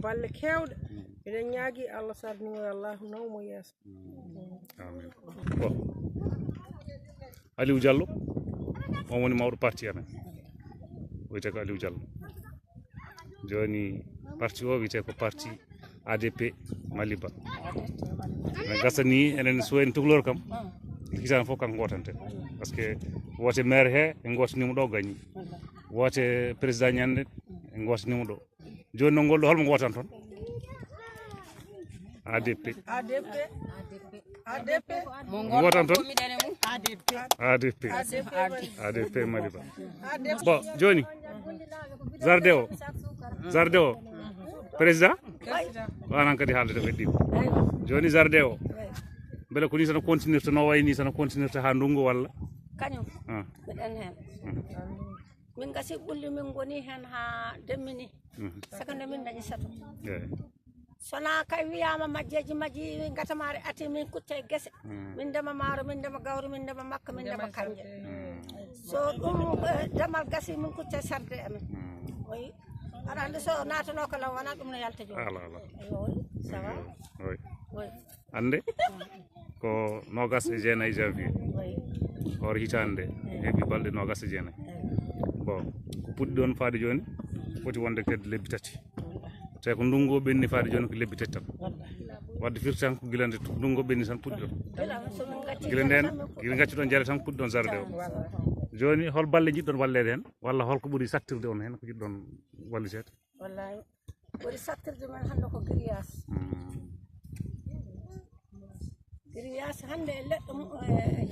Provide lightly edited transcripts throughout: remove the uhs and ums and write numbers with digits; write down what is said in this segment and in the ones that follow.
balle kewɗe eɗen ñaagui Allah sardinigo Allah nawmo yeeso amin bon Aliou Diallo on woni mawɗo parti amen wiyete ko Aliou Diallo joni parti o wiyete ko parti ADP Maliba ne gasa ni enen so en tuglor kam hitande fof kanko gotante par ce que wote maire he e gotanimo ɗo gagni wote président ñande e gotanimo ɗo joni no ngol ɗo holmo gotan toon ADP gotan toon ADP Maliba bon joni Jardin o président wanan kadi haalde ɗo ɓeddi joni Jardin o beele ko ni tan continuirta no wayni tan continuirta ha ndungu walla kañum miɗen hen min gasi ɓulli min goni hen ha demmini saka nde min dañi sato sona kay wiyama majjeji majji gatamare ati min kutta e guese min ndema maaro min ndema gawri min ndema makka min ndema kanje so ɗum damal gasi min kutta e sarde amen oyi aɗa andi so natano ko lam wona ɗum no yalta joni ala ça va oui ande ko nogas e jeenayyi janvier hoore hitande heeɓi balɗe nogas e jeenayyi bon ko puɗɗi ɗon faade joni foti wonde kadi lebbi tati tawi ko ndungu o ɓenni faade joni ko lebbi tati tan wadde firti tan ko guilande ndungu o ɓenni tan puɗɗi ɗon guila nden guila gacci ɗon jaare tan puɗɗi ɗon Jardin o joni hol balle jiɗɗon wallede hen walla holko ɓuuri sattirde on hen ko jiɗɗon wallitede wallahi ɓuuri sattirde men hande ko grillage grillage hande e leɗɗo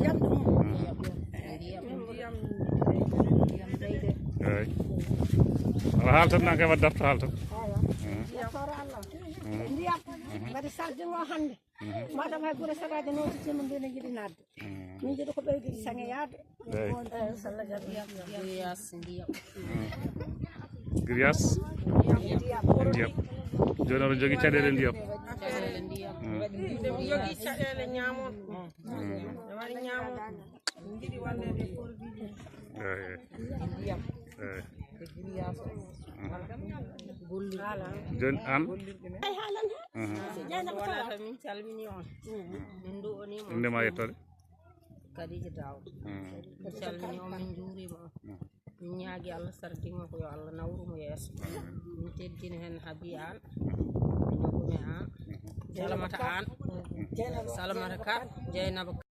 yamɗo mum eyi ala haaltan na kay waddata haaltan yettore Allah ndiyam mbaɗi sardingo hande madam hay guure sagaji notitima mbino jiiɗi nadde min jiiɗi ko ɓeydide sange yaade sallah jaɓi grillage ndiyam joni oɗon jogui caɗele ndiyam mi jogui caɗele ñamon mi waɗi ñamon min jiiɗi wallede produit joni an ay haalan he jeynaba wonata min calmini on min du'onima indema yettode Kadija Daw min calmini on min juurima on min ñaagui Allah sardingo ko yo Allah nawrumo yeeso min teddini hen Habi an ñogumi an Salamata an Salamata Ka Dieynaba